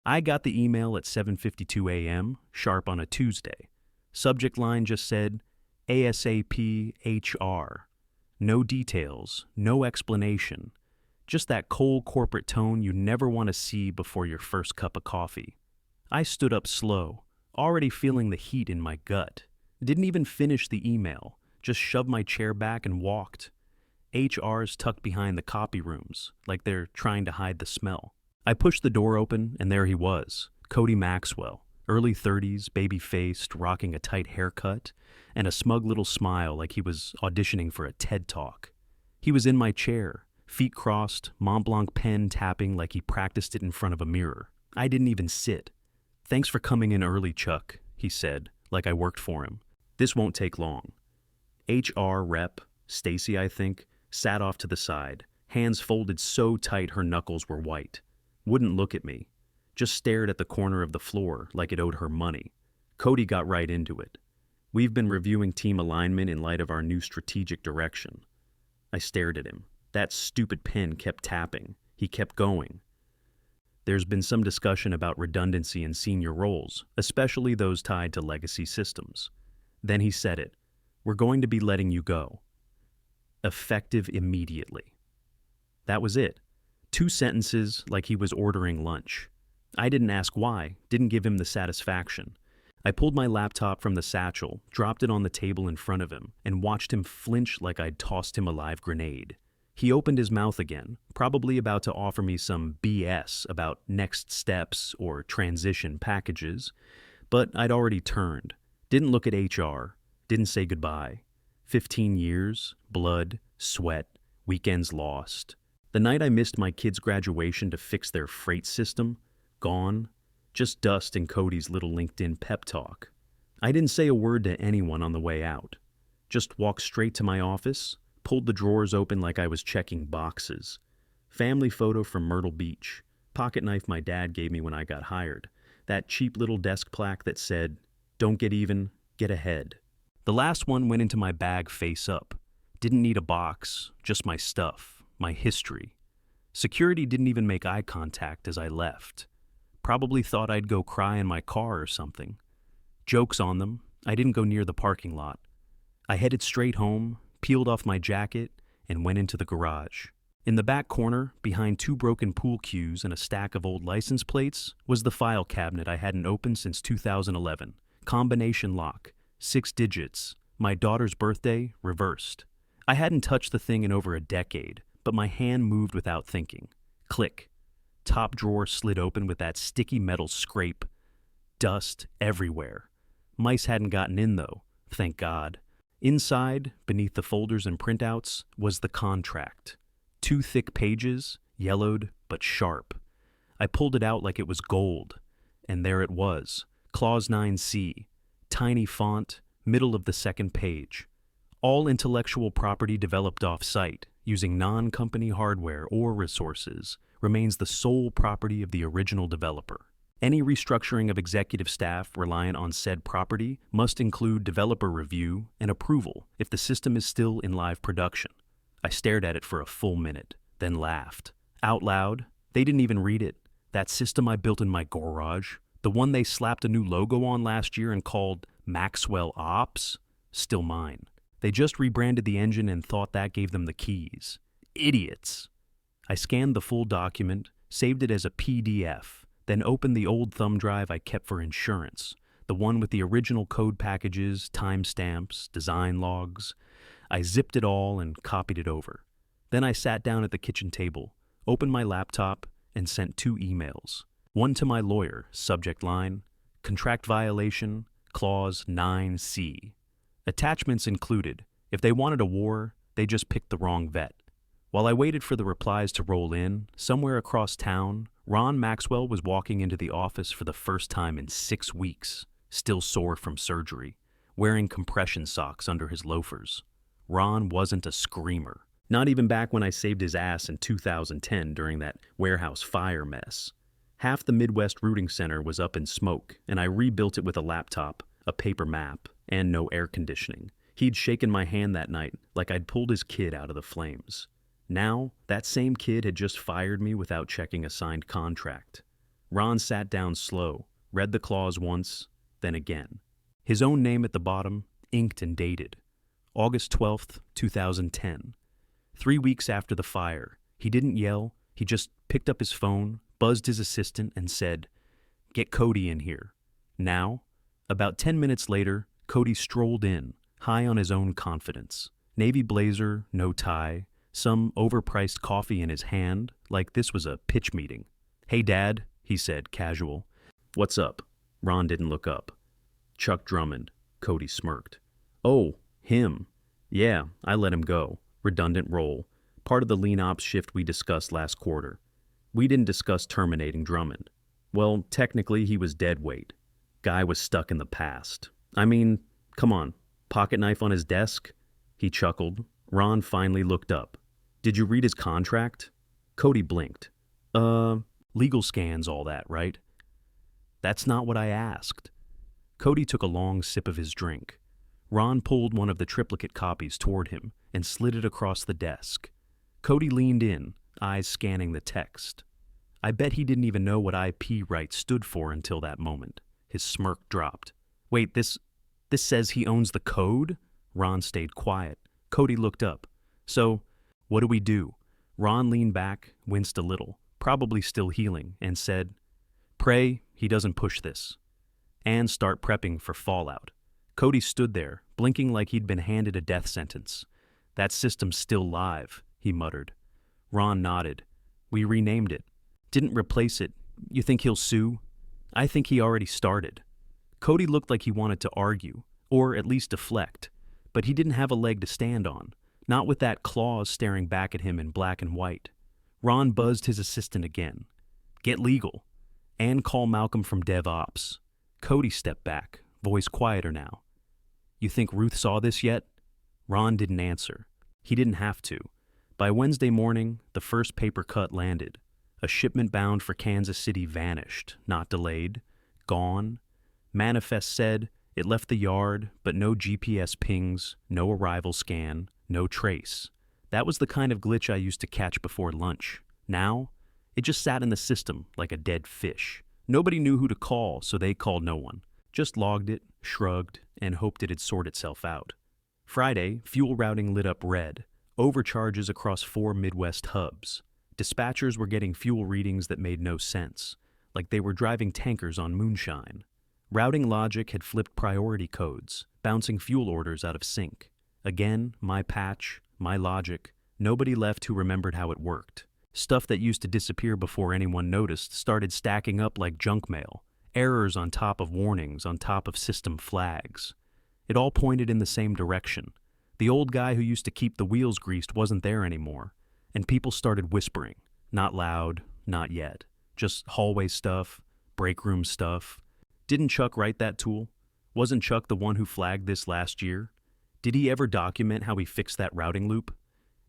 I got the email at 7:52 a.m., sharp on a Tuesday. Subject line just said, ASAP HR. No details, no explanation. Just that cold corporate tone you never want to see before your first cup of coffee. I stood up slow, already feeling the heat in my gut. Didn't even finish the email, just shoved my chair back and walked. HR's tucked behind the copy rooms, like they're trying to hide the smell. I pushed the door open, and there he was, Cody Maxwell, early 30s, baby-faced, rocking a tight haircut, and a smug little smile like he was auditioning for a TED Talk. He was in my chair, feet crossed, Mont Blanc pen tapping like he practiced it in front of a mirror. I didn't even sit. Thanks for coming in early, Chuck, he said, like I worked for him. This won't take long. HR rep, Stacy, I think, sat off to the side, hands folded so tight her knuckles were white. Wouldn't look at me. Just stared at the corner of the floor like it owed her money. Cody got right into it. We've been reviewing team alignment in light of our new strategic direction. I stared at him. That stupid pen kept tapping. He kept going. There's been some discussion about redundancy in senior roles, especially those tied to legacy systems. Then he said it. We're going to be letting you go. Effective immediately. That was it. 2 sentences like he was ordering lunch. I didn't ask why, didn't give him the satisfaction. I pulled my laptop from the satchel, dropped it on the table in front of him, and watched him flinch like I'd tossed him a live grenade. He opened his mouth again, probably about to offer me some BS about next steps or transition packages, but I'd already turned. Didn't look at HR, didn't say goodbye. 15 years, blood, sweat, weekends lost. The night I missed my kids' graduation to fix their freight system, gone. Just dust in Cody's little LinkedIn pep talk. I didn't say a word to anyone on the way out. Just walked straight to my office, pulled the drawers open like I was checking boxes. Family photo from Myrtle Beach. Pocket knife my dad gave me when I got hired. That cheap little desk plaque that said, "Don't get even, get ahead." The last one went into my bag face up. Didn't need a box, just my stuff, my history. Security didn't even make eye contact as I left. Probably thought I'd go cry in my car or something. Joke's on them, I didn't go near the parking lot. I headed straight home, peeled off my jacket, and went into the garage. In the back corner, behind 2 broken pool cues and a stack of old license plates, was the file cabinet I hadn't opened since 2011. Combination lock, 6 digits, my daughter's birthday, reversed. I hadn't touched the thing in over a decade, but my hand moved without thinking. Click. Top drawer slid open with that sticky metal scrape. Dust everywhere. Mice hadn't gotten in though, thank God. Inside, beneath the folders and printouts, was the contract. 2 thick pages, yellowed but sharp. I pulled it out like it was gold, and there it was, Clause 9C, tiny font, middle of the second page. All intellectual property developed off-site, using non-company hardware or resources, remains the sole property of the original developer. Any restructuring of executive staff reliant on said property must include developer review and approval if the system is still in live production. I stared at it for a full minute, then laughed. Out loud, they didn't even read it. That system I built in my garage, the one they slapped a new logo on last year and called Maxwell Ops, still mine. They just rebranded the engine and thought that gave them the keys. Idiots. I scanned the full document, saved it as a PDF, then opened the old thumb drive I kept for insurance, the one with the original code packages, timestamps, design logs. I zipped it all and copied it over. Then I sat down at the kitchen table, opened my laptop, and sent 2 emails. One to my lawyer, subject line, contract violation, clause 9C. Attachments included. If they wanted a war, they just picked the wrong vet. While I waited for the replies to roll in, somewhere across town, Ron Maxwell was walking into the office for the first time in 6 weeks, still sore from surgery, wearing compression socks under his loafers. Ron wasn't a screamer, not even back when I saved his ass in 2010 during that warehouse fire mess. Half the Midwest Routing Center was up in smoke, and I rebuilt it with a laptop, a paper map, and no air conditioning. He'd shaken my hand that night like I'd pulled his kid out of the flames. Now, that same kid had just fired me without checking a signed contract. Ron sat down slow, read the clause once, then again. His own name at the bottom, inked and dated. August 12th, 2010. 3 weeks after the fire. He didn't yell, he just picked up his phone, buzzed his assistant, and said, "Get Cody in here." Now? About 10 minutes later, Cody strolled in, high on his own confidence. Navy blazer, no tie, some overpriced coffee in his hand, like this was a pitch meeting. "Hey, Dad," he said, casual. "What's up?" Ron didn't look up. "Chuck Drummond," Cody smirked. "Oh, him. Yeah, I let him go. Redundant role. Part of the lean ops shift we discussed last quarter. We didn't discuss terminating Drummond. Well, technically he was dead weight. Guy was stuck in the past. I mean, come on, pocket knife on his desk?" He chuckled. Ron finally looked up. "Did you read his contract?" Cody blinked. Legal scans, all that, right?" "That's not what I asked." Cody took a long sip of his drink. Ron pulled one of the triplicate copies toward him and slid it across the desk. Cody leaned in, eyes scanning the text. I bet he didn't even know what IP rights stood for until that moment. His smirk dropped. "Wait, this says he owns the code?" Ron stayed quiet. Cody looked up. "So, what do we do?" Ron leaned back, winced a little, probably still healing, and said, "Pray he doesn't push this. And start prepping for fallout." Cody stood there, blinking like he'd been handed a death sentence. "That system's still live," he muttered. Ron nodded. "We renamed it. Didn't replace it. You think he'll sue?" "I think he already started." Cody looked like he wanted to argue, or at least deflect, but he didn't have a leg to stand on, not with that clause staring back at him in black and white. Ron buzzed his assistant again. "Get legal. And call Malcolm from DevOps." Cody stepped back, voice quieter now. "You think Ruth saw this yet?" Ron didn't answer. He didn't have to. By Wednesday morning, the first paper cut landed. A shipment bound for Kansas City vanished, not delayed. Gone. Manifest said it left the yard, but no GPS pings, no arrival scan, no trace. That was the kind of glitch I used to catch before lunch. Now, it just sat in the system like a dead fish. Nobody knew who to call, so they called no one. Just logged it, shrugged, and hoped it'd sort itself out. Friday, fuel routing lit up red. Overcharges across 4 Midwest hubs. Dispatchers were getting fuel readings that made no sense, like they were driving tankers on moonshine. Routing logic had flipped priority codes, bouncing fuel orders out of sync. Again, my patch, my logic, nobody left who remembered how it worked. Stuff that used to disappear before anyone noticed started stacking up like junk mail. Errors on top of warnings on top of system flags. It all pointed in the same direction. The old guy who used to keep the wheels greased wasn't there anymore, and people started whispering. Not loud, not yet. Just hallway stuff, break room stuff. Didn't Chuck write that tool? Wasn't Chuck the one who flagged this last year? Did he ever document how he fixed that routing loop?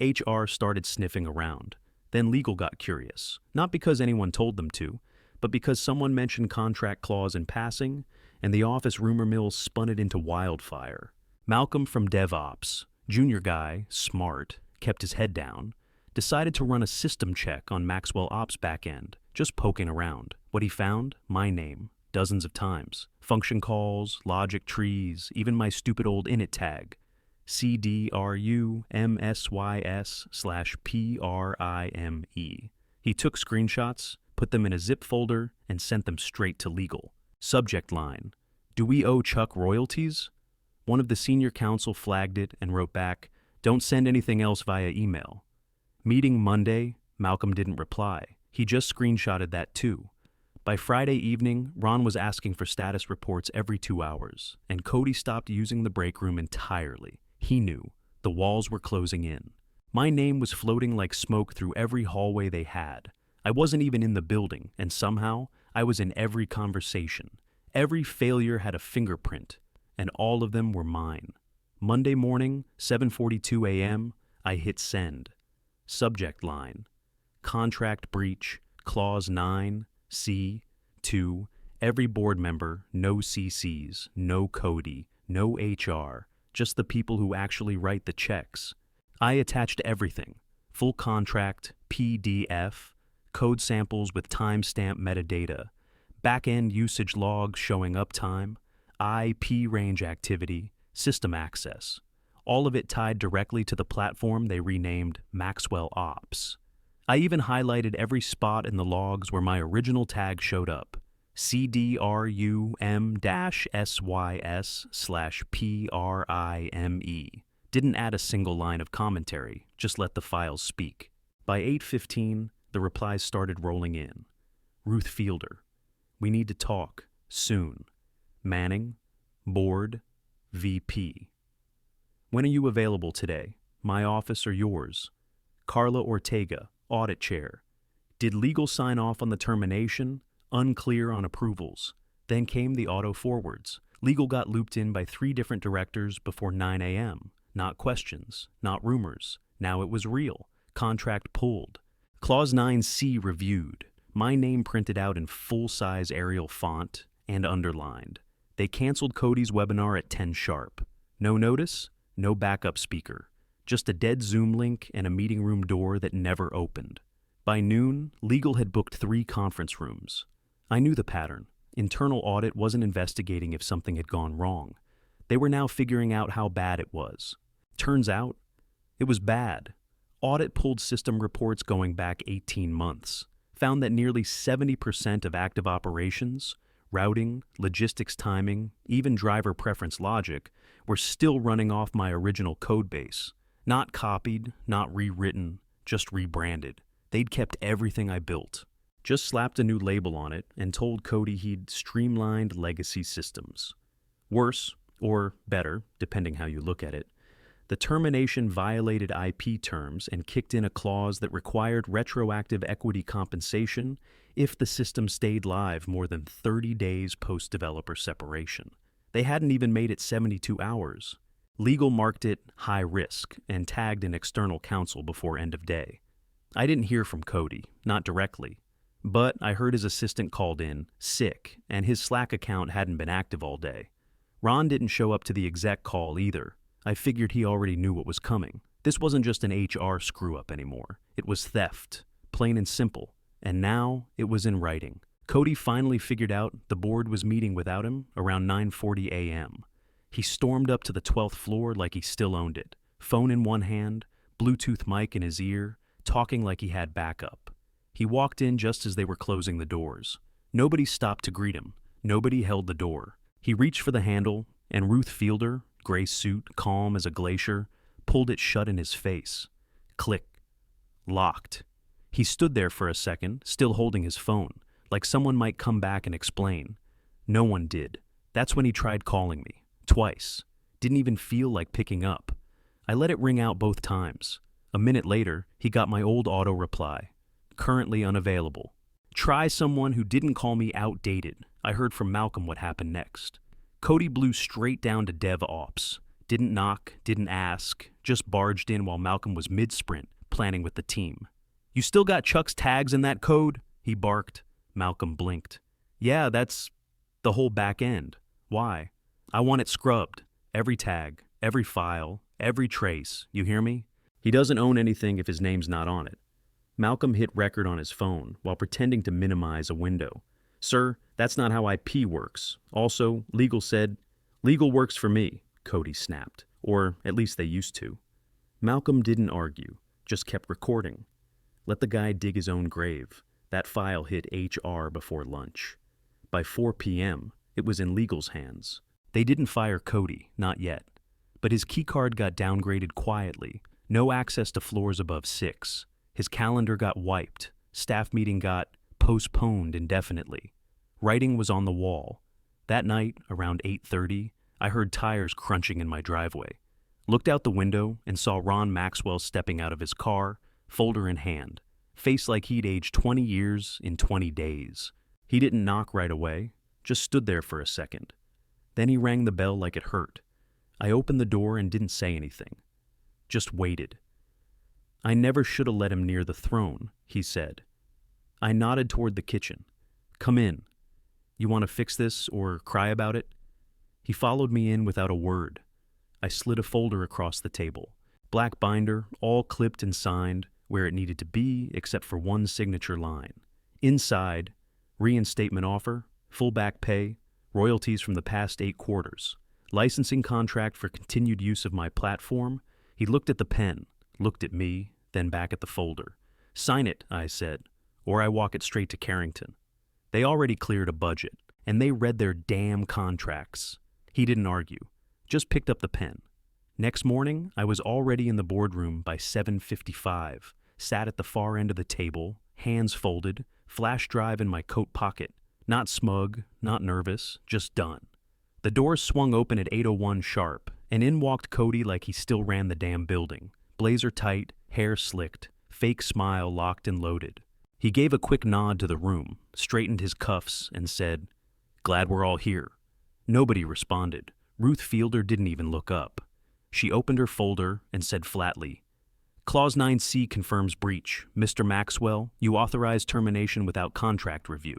HR started sniffing around. Then legal got curious, not because anyone told them to, but because someone mentioned contract clause in passing, and the office rumor mill spun it into wildfire. Malcolm from DevOps, junior guy, smart, kept his head down, decided to run a system check on Maxwell Ops backend, just poking around. What he found? My name, dozens of times. Function calls, logic trees, even my stupid old init tag. CDRUMSYS/PRIME. He took screenshots, put them in a zip folder, and sent them straight to legal. Subject line: "Do we owe Chuck royalties?" One of the senior counsel flagged it and wrote back, "Don't send anything else via email." Meeting Monday, Malcolm didn't reply. He just screenshotted that too. By Friday evening, Ron was asking for status reports every 2 hours, and Cody stopped using the break room entirely. He knew. The walls were closing in. My name was floating like smoke through every hallway they had. I wasn't even in the building, and somehow, I was in every conversation. Every failure had a fingerprint, and all of them were mine. Monday morning, 7:42 a.m., I hit send. Subject line: contract breach, clause 9, C, 2, every board member, no CCs, no Cody, no HR, just the people who actually write the checks. I attached everything: full contract, PDF, code samples with timestamp metadata, back-end usage logs showing uptime, IP range activity, system access. All of it tied directly to the platform they renamed Maxwell Ops. I even highlighted every spot in the logs where my original tag showed up. CDRUM-SYS/PRIME. Didn't add a single line of commentary, just let the files speak. By 8:15, the replies started rolling in. Ruth Fielder. We need to talk. Soon. Manning. Board. VP. When are you available today? My office or yours? Carla Ortega, audit chair. Did legal sign off on the termination? Unclear on approvals. Then came the auto forwards. Legal got looped in by 3 different directors before 9 a.m. Not questions, not rumors. Now it was real. Contract pulled. Clause 9C reviewed. My name printed out in full-size Arial font and underlined. They canceled Cody's webinar at 10 sharp. No notice, no backup speaker. Just a dead Zoom link and a meeting room door that never opened. By noon, legal had booked 3 conference rooms. I knew the pattern. Internal audit wasn't investigating if something had gone wrong. They were now figuring out how bad it was. Turns out, it was bad. Audit pulled system reports going back 18 months, found that nearly 70% of active operations, routing, logistics timing, even driver preference logic, were still running off my original codebase. Not copied, not rewritten, just rebranded. They'd kept everything I built. Just slapped a new label on it and told Cody he'd streamlined legacy systems. Worse, or better, depending how you look at it, the termination violated IP terms and kicked in a clause that required retroactive equity compensation if the system stayed live more than 30 days post-developer separation. They hadn't even made it 72 hours. Legal marked it high risk and tagged an external counsel before end of day. I didn't hear from Cody, not directly, but I heard his assistant called in, sick, and his Slack account hadn't been active all day. Ron didn't show up to the exec call either. I figured he already knew what was coming. This wasn't just an HR screw-up anymore. It was theft, plain and simple. And now it was in writing. Cody finally figured out the board was meeting without him around 9:40 a.m. He stormed up to the 12th floor like he still owned it, phone in one hand, Bluetooth mic in his ear, talking like he had backup. He walked in just as they were closing the doors. Nobody stopped to greet him. Nobody held the door. He reached for the handle, and Ruth Fielder, gray suit, calm as a glacier, pulled it shut in his face. Click. Locked. He stood there for a second, still holding his phone, like someone might come back and explain. No one did. That's when he tried calling me. Twice. Didn't even feel like picking up. I let it ring out both times. A minute later, he got my old auto reply. Currently unavailable. Try someone who didn't call me outdated. I heard from Malcolm what happened next. Cody blew straight down to dev ops. Didn't knock, didn't ask, just barged in while Malcolm was mid-sprint, planning with the team. You still got Chuck's tags in that code? He barked. Malcolm blinked. Yeah, that's the whole back end. Why? I want it scrubbed. Every tag, every file, every trace. You hear me? He doesn't own anything if his name's not on it. Malcolm hit record on his phone while pretending to minimize a window. Sir, that's not how IP works. Also, legal said, legal works for me, Cody snapped. Or at least they used to. Malcolm didn't argue, just kept recording. Let the guy dig his own grave. That file hit HR before lunch. By 4 p.m., it was in legal's hands. They didn't fire Cody, not yet. But his keycard got downgraded quietly. No access to floors above 6. His calendar got wiped. Staff meeting got postponed indefinitely. Writing was on the wall. That night, around 8:30, I heard tires crunching in my driveway. Looked out the window and saw Ron Maxwell stepping out of his car, folder in hand, face like he'd aged 20 years in 20 days. He didn't knock right away, just stood there for a second. Then he rang the bell like it hurt. I opened the door and didn't say anything. Just waited. I never should have let him near the throne, he said. I nodded toward the kitchen. Come in. You want to fix this or cry about it? He followed me in without a word. I slid a folder across the table. Black binder, all clipped and signed where it needed to be except for one signature line. Inside, reinstatement offer, full back pay, royalties from the past 8 quarters, licensing contract for continued use of my platform. He looked at the pen, looked at me, then back at the folder. Sign it, I said, or I walk it straight to Carrington. They already cleared a budget, and they read their damn contracts. He didn't argue, just picked up the pen. Next morning, I was already in the boardroom by 7:55, sat at the far end of the table, hands folded, flash drive in my coat pocket, not smug, not nervous, just done. The doors swung open at 8:01 sharp, and in walked Cody like he still ran the damn building, blazer tight, hair slicked, fake smile locked and loaded. He gave a quick nod to the room, straightened his cuffs, and said, "Glad we're all here." Nobody responded. Ruth Fielder didn't even look up. She opened her folder and said flatly, "Clause 9C confirms breach. Mr. Maxwell, you authorized termination without contract review."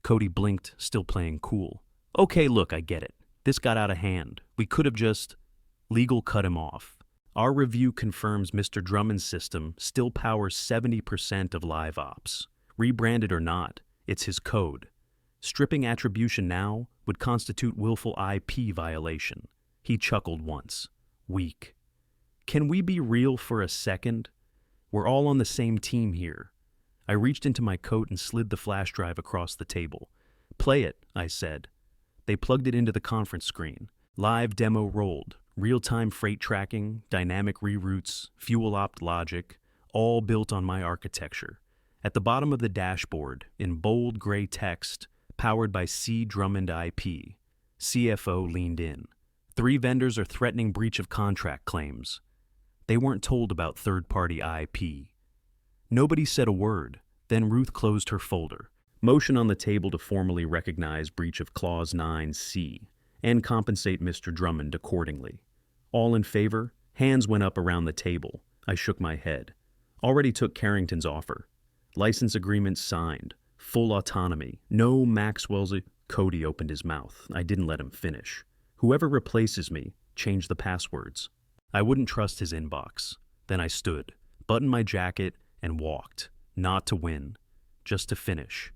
Cody blinked, still playing cool. "Okay, look, I get it. This got out of hand. We could have just..." Legal cut him off. "Our review confirms Mr. Drummond's system still powers 70% of live ops. Rebranded or not, it's his code. Stripping attribution now would constitute willful IP violation." He chuckled once. Weak. "Can we be real for a second? We're all on the same team here." I reached into my coat and slid the flash drive across the table. "Play it," I said. They plugged it into the conference screen. Live demo rolled. Real-time freight tracking, dynamic reroutes, fuel-opt logic, all built on my architecture. At the bottom of the dashboard, in bold gray text, powered by C. Drummond IP. CFO leaned in. 3 vendors are threatening breach of contract claims. They weren't told about third-party IP. Nobody said a word. Then Ruth closed her folder. Motion on the table to formally recognize breach of Clause 9C and compensate Mr. Drummond accordingly. All in favor? Hands went up around the table. I shook my head. Already took Carrington's offer. License agreement signed. Full autonomy. No Maxwell's... Cody opened his mouth. I didn't let him finish. "Whoever replaces me, change the passwords." I wouldn't trust his inbox. Then I stood, buttoned my jacket, and walked. Not to win, just to finish.